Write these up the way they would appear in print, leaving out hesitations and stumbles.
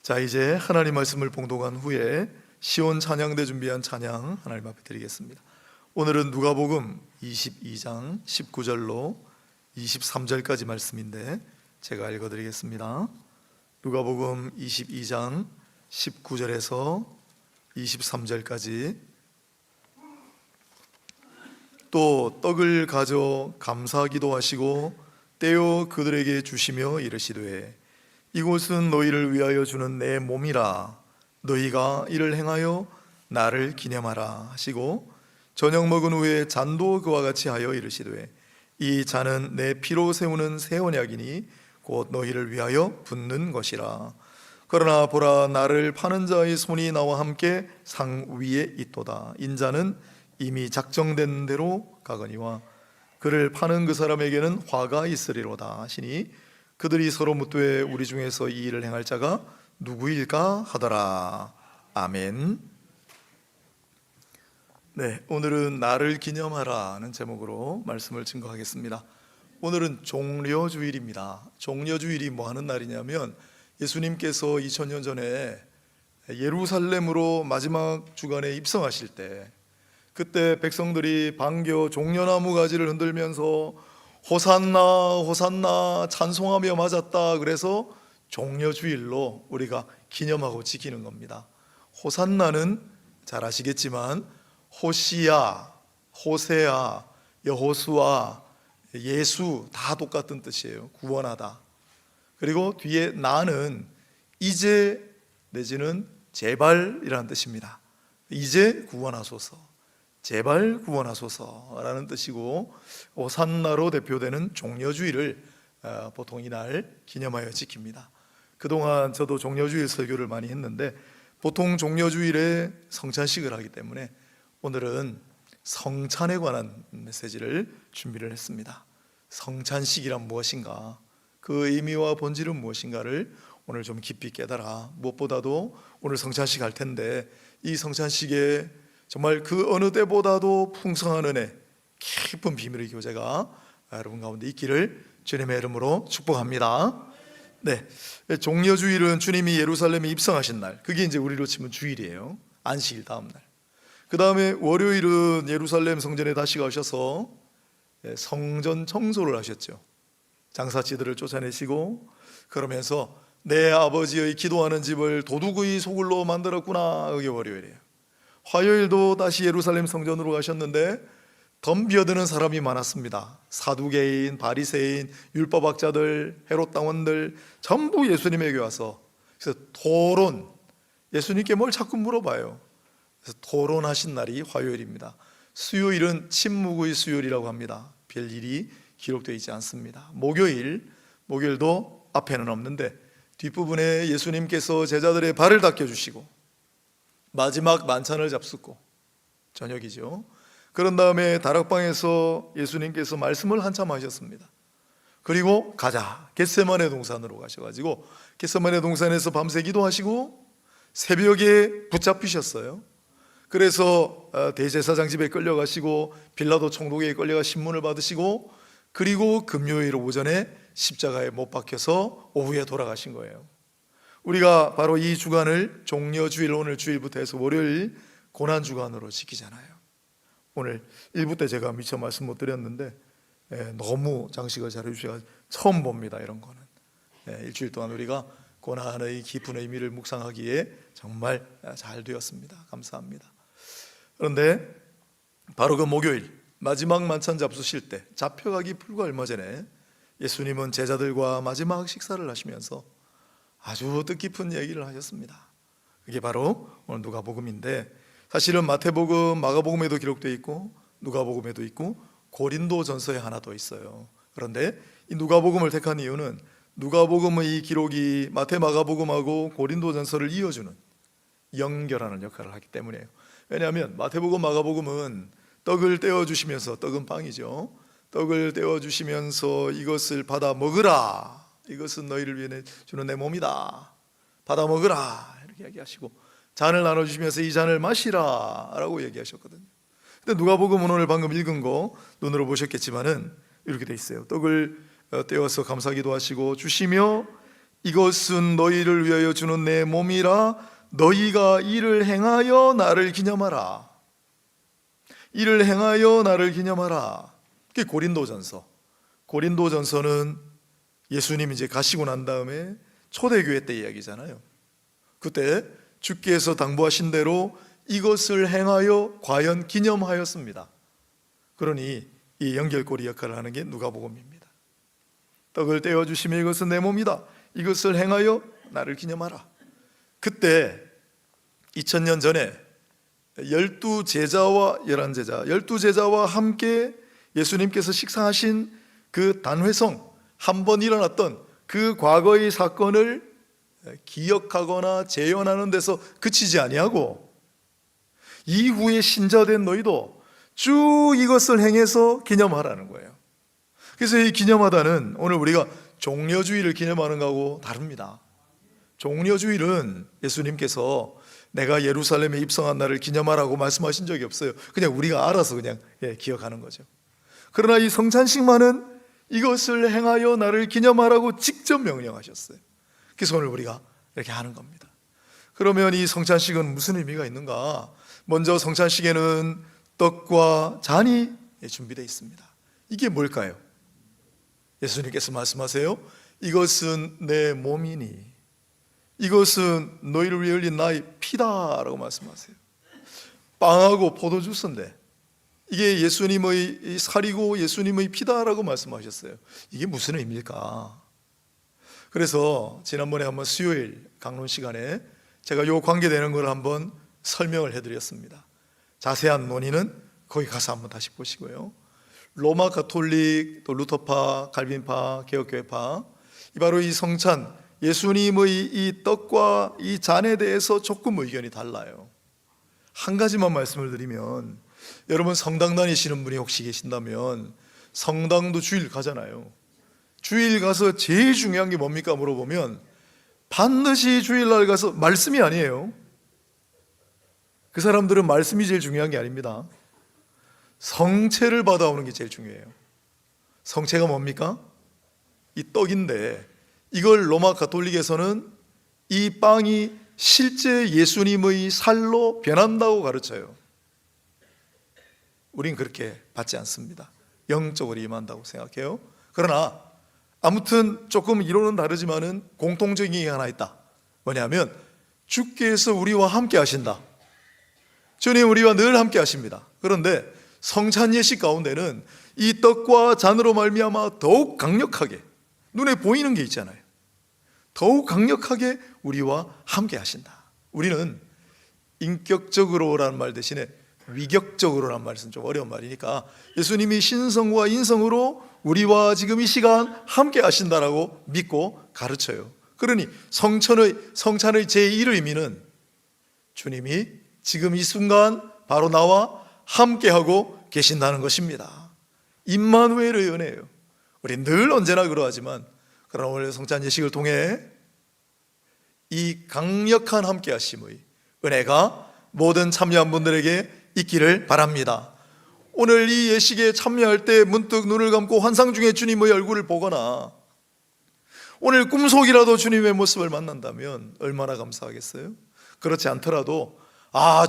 자, 이제 하나님 말씀을 봉독한 후에 시온 찬양대 준비한 찬양 하나님 앞에 드리겠습니다. 오늘은 누가복음 22장 19절로 23절까지 말씀인데 제가 읽어드리겠습니다. 누가복음 22장 19절에서 23절까지. 또 떡을 가져 감사 기도하시고 떼어 그들에게 주시며 이르시되 이곳은 너희를 위하여 주는 내 몸이라 너희가 이를 행하여 나를 기념하라 하시고 저녁 먹은 후에 잔도 그와 같이 하여 이르시되 이 잔은 내 피로 세우는 새 언약이니 곧 너희를 위하여 붓는 것이라. 그러나 보라, 나를 파는 자의 손이 나와 함께 상 위에 있도다. 인자는 이미 작정된 대로 가거니와 그를 파는 그 사람에게는 화가 있으리로다 하시니 그들이 서로 묻되 우리 중에서 이 일을 행할 자가 누구일까 하더라. 아멘. 네, 오늘은 나를 기념하라는 제목으로 말씀을 증거하겠습니다. 오늘은 종려주일입니다. 종려주일이 뭐 하는 날이냐면 예수님께서 2000년 전에 예루살렘으로 마지막 주간에 입성하실 때, 그때 백성들이 반겨 종려나무 가지를 흔들면서 호산나 호산나 찬송하며 맞았다. 그래서 종려주일로 우리가 기념하고 지키는 겁니다. 호산나는 잘 아시겠지만 호시야, 호세야, 여호수아, 예수 다 똑같은 뜻이에요. 구원하다. 그리고 뒤에 나는 이제 내지는 제발이라는 뜻입니다. 이제 구원하소서, 제발 구원하소서라는 뜻이고, 호산나로 대표되는 종려주일을 보통 이날 기념하여 지킵니다. 그동안 저도 종려주일 설교를 많이 했는데 보통 종려주일에 성찬식을 하기 때문에 오늘은 성찬에 관한 메시지를 준비를 했습니다. 성찬식이란 무엇인가, 그 의미와 본질은 무엇인가를 오늘 좀 깊이 깨달아, 무엇보다도 오늘 성찬식 할 텐데 이 성찬식에 정말 그 어느 때보다도 풍성한 은혜, 깊은 비밀의 교제가 여러분 가운데 있기를 주님의 이름으로 축복합니다. 네, 종려주일은 주님이 예루살렘에 입성하신 날, 그게 이제 우리로 치면 주일이에요. 안식일 다음 날. 그 다음에 월요일은 예루살렘 성전에 다시 가셔서 성전 청소를 하셨죠. 장사치들을 쫓아내시고 그러면서 내 아버지의 기도하는 집을 도둑의 소굴로 만들었구나. 그게 월요일이에요. 화요일도 다시 예루살렘 성전으로 가셨는데 덤벼드는 사람이 많았습니다. 사두개인, 바리새인, 율법학자들, 헤롯 당원들 전부 예수님에게 와서 그래서 토론, 예수님께 뭘 자꾸 물어봐요. 그래서 토론하신 날이 화요일입니다. 수요일은 침묵의 수요일이라고 합니다. 별 일이 기록되어 있지 않습니다. 목요일도 앞에는 없는데 뒷부분에 예수님께서 제자들의 발을 닦여주시고 마지막 만찬을 잡수고 저녁이죠. 그런 다음에 다락방에서 예수님께서 말씀을 한참 하셨습니다. 그리고 가자, 겟세마네 동산으로 가셔가지고 겟세마네 동산에서 밤새 기도하시고 새벽에 붙잡히셨어요. 그래서 대제사장 집에 끌려가시고 빌라도 총독에게 끌려가 신문을 받으시고 그리고 금요일 오전에 십자가에 못 박혀서 오후에 돌아가신 거예요. 우리가 바로 이 주간을 종려주일, 오늘 주일부터 해서 월요일 고난주간으로 지키잖아요. 오늘 1부 때 제가 미처 말씀 못 드렸는데 너무 장식을 잘 해주셔서 처음 봅니다. 이런 거는 일주일 동안 우리가 고난의 깊은 의미를 묵상하기에 정말 잘 되었습니다. 감사합니다. 그런데 바로 그 목요일 마지막 만찬 잡수실 때, 잡혀가기 불과 얼마 전에 예수님은 제자들과 마지막 식사를 하시면서 아주 뜻깊은 얘기를 하셨습니다. 그게 바로 오늘 누가복음인데, 사실은 마태복음, 마가복음에도 기록되어 있고 누가복음에도 있고 고린도전서에 하나 더 있어요. 그런데 이 누가복음을 택한 이유는 누가복음의 이 기록이 마태, 마가복음하고 고린도전서를 이어주는, 연결하는 역할을 하기 때문이에요. 왜냐하면 마태복음, 마가복음은 떡을 떼어주시면서, 떡은 빵이죠, 떡을 떼어주시면서 이것을 받아 먹으라, 이것은 너희를 위해 주는 내 몸이다, 받아 먹으라 이렇게 얘기하시고, 잔을 나눠주시면서 이 잔을 마시라 라고 얘기하셨거든요. 근데 누가복음은 오늘 방금 읽은 거 눈으로 보셨겠지만은 이렇게 돼 있어요. 떡을 떼어서 감사기도 하시고 주시며 이것은 너희를 위하여 주는 내 몸이라 너희가 이를 행하여 나를 기념하라. 이를 행하여 나를 기념하라. 그게 고린도전서. 고린도전서는 예수님이 이제 가시고 난 다음에 초대교회 때 이야기잖아요. 그때 주께서 당부하신 대로 이것을 행하여 과연 기념하였습니다. 그러니 이 연결고리 역할을 하는 게 누가복음입니다. 떡을 떼어주시며 이것은 내 몸이다. 이것을 행하여 나를 기념하라. 그때 2000년 전에 12제자와 11제자 12제자와 함께 예수님께서 식사하신 그 단회성, 한 번 일어났던 그 과거의 사건을 기억하거나 재현하는 데서 그치지 아니하고 이후에 신자된 너희도 쭉 이것을 행해서 기념하라는 거예요. 그래서 이 기념하다는 오늘 우리가 종려주의를 기념하는 거하고 다릅니다. 종려주의는 예수님께서 내가 예루살렘에 입성한 날을 기념하라고 말씀하신 적이 없어요. 그냥 우리가 알아서 그냥 기억하는 거죠. 그러나 이 성찬식만은 이것을 행하여 나를 기념하라고 직접 명령하셨어요. 그래서 오늘 우리가 이렇게 하는 겁니다. 그러면 이 성찬식은 무슨 의미가 있는가? 먼저 성찬식에는 떡과 잔이 준비되어 있습니다. 이게 뭘까요? 예수님께서 말씀하세요. 이것은 내 몸이니 이것은 너희를 위해 흘린 나의 피다라고 말씀하세요. 빵하고 포도주스인데 이게 예수님의 살이고 예수님의 피다라고 말씀하셨어요. 이게 무슨 의미일까? 그래서 지난번에 한번 수요일 강론 시간에 제가 요 관계되는 걸 한번 설명을 해드렸습니다. 자세한 논의는 거기 가서 한번 다시 보시고요. 로마 가톨릭, 또 루터파, 갈빈파, 개혁교회파, 바로 이 성찬, 예수님의 이 떡과 이 잔에 대해서 조금 의견이 달라요. 한 가지만 말씀을 드리면, 여러분 성당 다니시는 분이 혹시 계신다면 성당도 주일 가잖아요. 주일 가서 제일 중요한 게 뭡니까 물어보면 반드시 주일날 가서 말씀이 아니에요. 그 사람들은 말씀이 제일 중요한 게 아닙니다. 성체를 받아오는 게 제일 중요해요. 성체가 뭡니까? 이 떡인데 이걸 로마 가톨릭에서는 이 빵이 실제 예수님의 살로 변한다고 가르쳐요. 우린 그렇게 받지 않습니다. 영적으로 임한다고 생각해요. 그러나 아무튼 조금 이론은 다르지만은 공통적인 게 하나 있다. 뭐냐면 주께서 우리와 함께 하신다. 주님 우리와 늘 함께 하십니다. 그런데 성찬 예식 가운데는 이 떡과 잔으로 말미암아 더욱 강력하게 눈에 보이는 게 있잖아요. 더욱 강력하게 우리와 함께 하신다. 우리는 인격적으로라는 말 대신에 위격적으로라는 말은 좀 어려운 말이니까 예수님이 신성과 인성으로 우리와 지금 이 시간 함께 하신다라고 믿고 가르쳐요. 그러니 성찬의 제1 의미는 주님이 지금 이 순간 바로 나와 함께하고 계신다는 것입니다. 임마누엘의 은혜예요. 우리 늘 언제나 그러하지만 그러나 오늘 성찬 예식을 통해 이 강력한 함께하심의 은혜가 모든 참여한 분들에게 있기를 바랍니다. 오늘 이 예식에 참여할 때 문득 눈을 감고 환상 중에 주님의 얼굴을 보거나 오늘 꿈속이라도 주님의 모습을 만난다면 얼마나 감사하겠어요? 그렇지 않더라도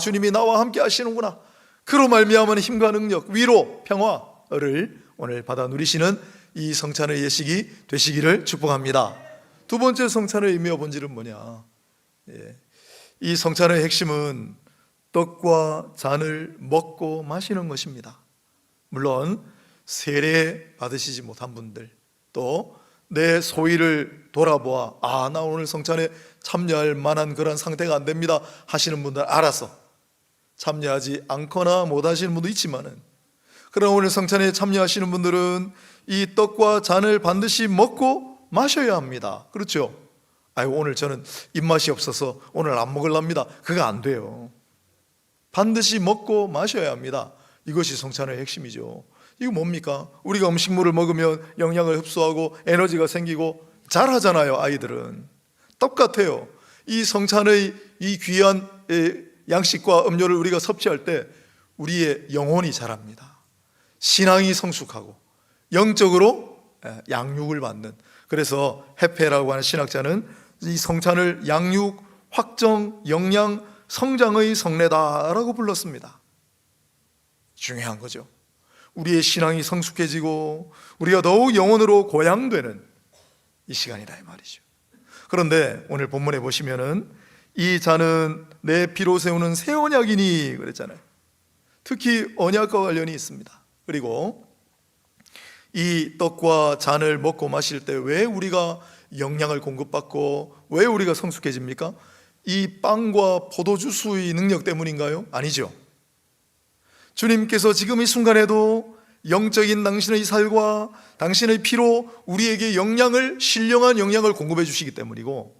주님이 나와 함께 하시는구나, 그로 말미암은 힘과 능력, 위로, 평화를 오늘 받아 누리시는 이 성찬의 예식이 되시기를 축복합니다. 두 번째 성찬의 의미와 본질은 뭐냐? 이 성찬의 핵심은 떡과 잔을 먹고 마시는 것입니다. 물론 세례 받으시지 못한 분들, 또 내 소위를 돌아보아 나 오늘 성찬에 참여할 만한 그런 상태가 안 됩니다 하시는 분들 알아서 참여하지 않거나 못하시는 분도 있지만은, 그러나 오늘 성찬에 참여하시는 분들은 이 떡과 잔을 반드시 먹고 마셔야 합니다. 그렇죠? 오늘 저는 입맛이 없어서 오늘 안 먹으랍니다. 그거 안 돼요. 반드시 먹고 마셔야 합니다. 이것이 성찬의 핵심이죠. 이거 뭡니까? 우리가 음식물을 먹으면 영양을 흡수하고 에너지가 생기고 잘하잖아요. 아이들은 똑같아요. 이 성찬의 이 귀한 양식과 음료를 우리가 섭취할 때 우리의 영혼이 자랍니다. 신앙이 성숙하고 영적으로 양육을 받는 그래서 헤페라고 하는 신학자는 이 성찬을 양육, 확정, 영양, 성장의 성례다라고 불렀습니다. 중요한 거죠. 우리의 신앙이 성숙해지고 우리가 더욱 영혼으로 고양되는 이 시간이다 이 말이죠. 그런데 오늘 본문에 보시면은 이 잔은 내 피로 세우는 새 언약이니 그랬잖아요. 특히 언약과 관련이 있습니다. 그리고 이 떡과 잔을 먹고 마실 때 왜 우리가 영양을 공급받고 왜 우리가 성숙해집니까? 이 빵과 포도주스의 능력 때문인가요? 아니죠. 주님께서 지금 이 순간에도 영적인 당신의 살과 당신의 피로 우리에게 신령한 영양을 공급해 주시기 때문이고,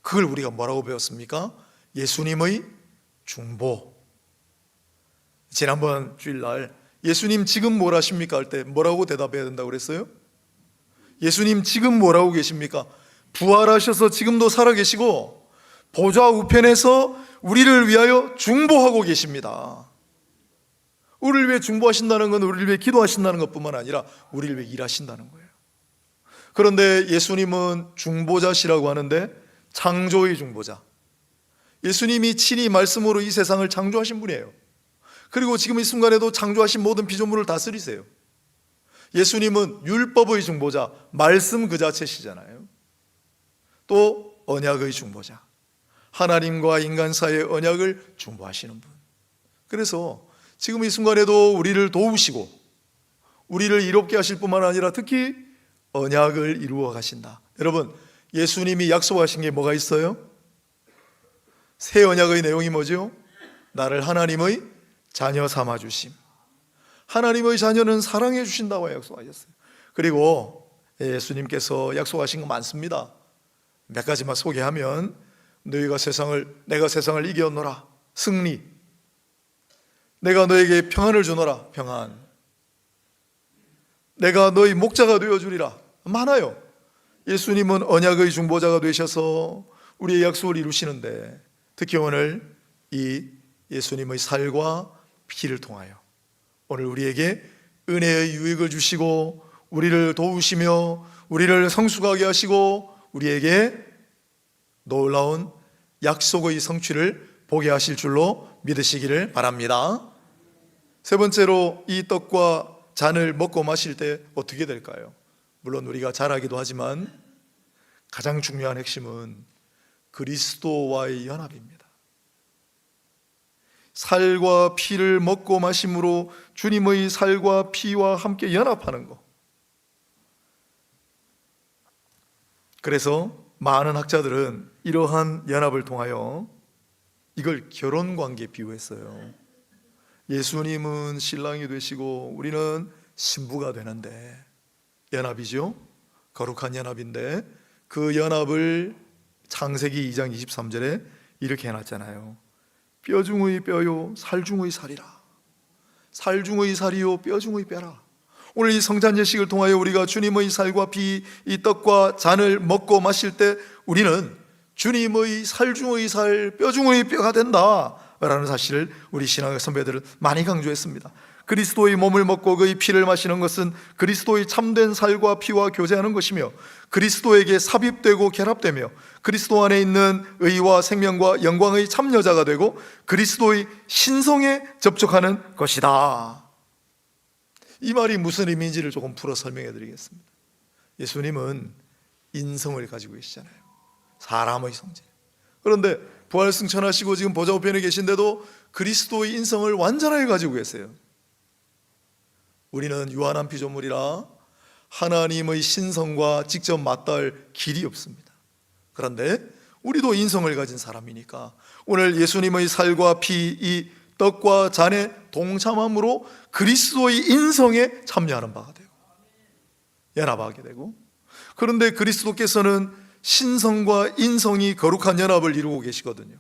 그걸 우리가 뭐라고 배웠습니까? 예수님의 중보. 지난번 주일날 예수님 지금 뭘 하십니까? 할 때 뭐라고 대답해야 된다고 그랬어요? 예수님 지금 뭐라고 계십니까? 부활하셔서 지금도 살아계시고 보좌 우편에서 우리를 위하여 중보하고 계십니다. 우리를 위해 중보하신다는 건 우리를 위해 기도하신다는 것뿐만 아니라 우리를 위해 일하신다는 거예요. 그런데 예수님은 중보자시라고 하는데 창조의 중보자, 예수님이 친히 말씀으로 이 세상을 창조하신 분이에요. 그리고 지금 이 순간에도 창조하신 모든 피조물을 다스리세요. 예수님은 율법의 중보자, 말씀 그 자체시잖아요. 또 언약의 중보자, 하나님과 인간 사이의 언약을 중보하시는 분. 그래서 지금 이 순간에도 우리를 도우시고 우리를 이롭게 하실 뿐만 아니라 특히 언약을 이루어 가신다. 여러분, 예수님이 약속하신 게 뭐가 있어요? 새 언약의 내용이 뭐죠? 나를 하나님의 자녀 삼아 주심. 하나님의 자녀는 사랑해 주신다고 약속하셨어요. 그리고 예수님께서 약속하신 거 많습니다. 몇 가지만 소개하면, 내가 세상을 이겼노라, 승리. 내가 너에게 평안을 주노라, 평안. 내가 너희 목자가 되어주리라, 많아요. 예수님은 언약의 중보자가 되셔서 우리의 약속을 이루시는데, 특히 오늘 이 예수님의 살과 피를 통하여 오늘 우리에게 은혜의 유익을 주시고 우리를 도우시며 우리를 성숙하게 하시고 우리에게 놀라운 약속의 성취를 보게 하실 줄로 믿으시기를 바랍니다. 세 번째로, 이 떡과 잔을 먹고 마실 때 어떻게 될까요? 물론 우리가 잘 알기도 하지만 가장 중요한 핵심은 그리스도와의 연합입니다. 살과 피를 먹고 마심으로 주님의 살과 피와 함께 연합하는 것. 그래서 많은 학자들은 이러한 연합을 통하여 이걸 결혼관계에 비유했어요. 예수님은 신랑이 되시고 우리는 신부가 되는데, 연합이죠. 거룩한 연합인데 그 연합을 창세기 2장 23절에 이렇게 해놨잖아요. 뼈 중의 뼈요 살 중의 살이라. 살 중의 살이요 뼈 중의 뼈라. 오늘 이 성찬 예식을 통하여 우리가 주님의 살과 피, 이 떡과 잔을 먹고 마실 때 우리는 주님의 살 중의 살, 뼈 중의 뼈가 된다라는 사실을 우리 신앙의 선배들은 많이 강조했습니다. 그리스도의 몸을 먹고 그의 피를 마시는 것은 그리스도의 참된 살과 피와 교제하는 것이며, 그리스도에게 삽입되고 결합되며 그리스도 안에 있는 의와 생명과 영광의 참여자가 되고 그리스도의 신성에 접촉하는 것이다. 이 말이 무슨 의미인지를 조금 풀어 설명해 드리겠습니다. 예수님은 인성을 가지고 계시잖아요. 사람의 성질. 그런데 부활승천하시고 지금 보좌 우편에 계신데도 그리스도의 인성을 완전하게 가지고 계세요. 우리는 유한한 피조물이라 하나님의 신성과 직접 맞닿을 길이 없습니다. 그런데 우리도 인성을 가진 사람이니까 오늘 예수님의 살과 피, 이 떡과 잔의 동참함으로 그리스도의 인성에 참여하는 바가 되고 연합하게 되고, 그런데 그리스도께서는 신성과 인성이 거룩한 연합을 이루고 계시거든요.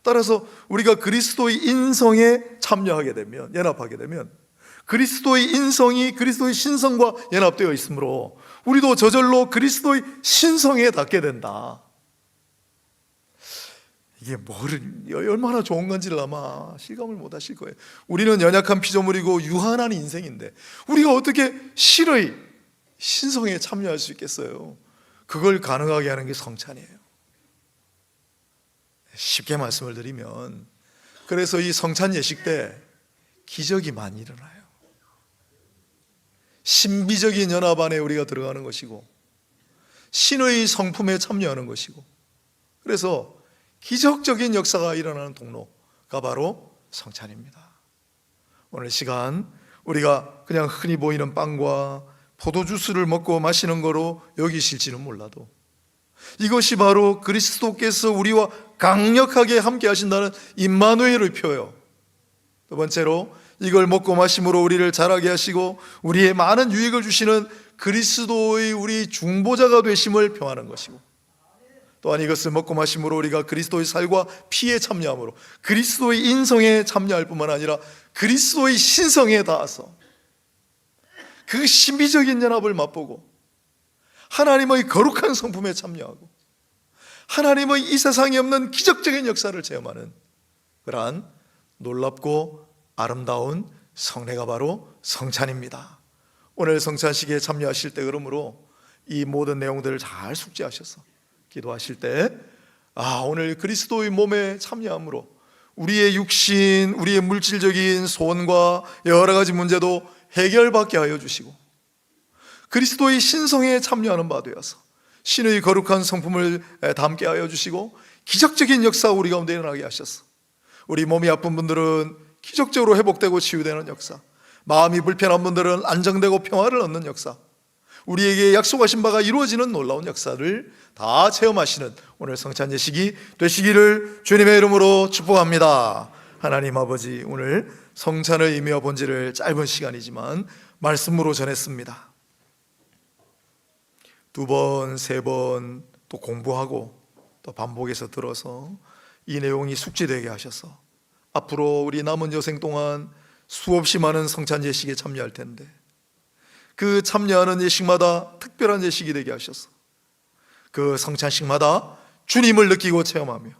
따라서 우리가 그리스도의 인성에 참여하게 되면, 연합하게 되면 그리스도의 인성이 그리스도의 신성과 연합되어 있으므로 우리도 저절로 그리스도의 신성에 닿게 된다. 이게 얼마나 좋은 건지를 아마 실감을 못 하실 거예요. 우리는 연약한 피조물이고 유한한 인생인데 우리가 어떻게 실의 신성에 참여할 수 있겠어요? 그걸 가능하게 하는 게 성찬이에요. 쉽게 말씀을 드리면, 그래서 이 성찬 예식 때 기적이 많이 일어나요. 신비적인 연합 안에 우리가 들어가는 것이고, 신의 성품에 참여하는 것이고, 그래서 기적적인 역사가 일어나는 통로가 바로 성찬입니다. 오늘 시간 우리가 그냥 흔히 보이는 빵과 포도주스를 먹고 마시는 거로 여기실지는 몰라도, 이것이 바로 그리스도께서 우리와 강력하게 함께 하신다는 임마누엘의 표요. 두 번째로, 이걸 먹고 마심으로 우리를 자라게 하시고 우리의 많은 유익을 주시는 그리스도의 우리 중보자가 되심을 표하는 것이고, 또한 이것을 먹고 마심으로 우리가 그리스도의 살과 피에 참여함으로 그리스도의 인성에 참여할 뿐만 아니라 그리스도의 신성에 닿아서 그 신비적인 연합을 맛보고 하나님의 거룩한 성품에 참여하고 하나님의 이 세상에 없는 기적적인 역사를 체험하는 그러한 놀랍고 아름다운 성례가 바로 성찬입니다. 오늘 성찬식에 참여하실 때 그러므로 이 모든 내용들을 잘 숙지하셔서 기도하실 때, 오늘 그리스도의 몸에 참여함으로 우리의 육신, 우리의 물질적인 소원과 여러 가지 문제도 해결받게 하여 주시고, 그리스도의 신성에 참여하는 바 되어서 신의 거룩한 성품을 담게 하여 주시고, 기적적인 역사 우리 가운데 일어나게 하셔서 우리 몸이 아픈 분들은 기적적으로 회복되고 치유되는 역사, 마음이 불편한 분들은 안정되고 평화를 얻는 역사, 우리에게 약속하신 바가 이루어지는 놀라운 역사를 다 체험하시는 오늘 성찬 예식이 되시기를 주님의 이름으로 축복합니다. 하나님 아버지, 오늘 성찬의 의미와 본질을 짧은 시간이지만 말씀으로 전했습니다. 2번, 3번 또 공부하고 또 반복해서 들어서 이 내용이 숙지되게 하셔서 앞으로 우리 남은 여생 동안 수없이 많은 성찬 예식에 참여할 텐데, 그 참여하는 예식마다 특별한 예식이 되게 하셔서 그 성찬식마다 주님을 느끼고 체험하며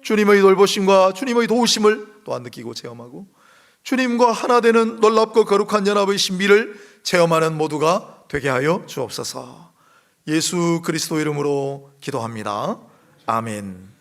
주님의 돌보심과 주님의 도우심을 또한 느끼고 체험하고 주님과 하나 되는 놀랍고 거룩한 연합의 신비를 체험하는 모두가 되게 하여 주옵소서. 예수 그리스도 이름으로 기도합니다. 아멘.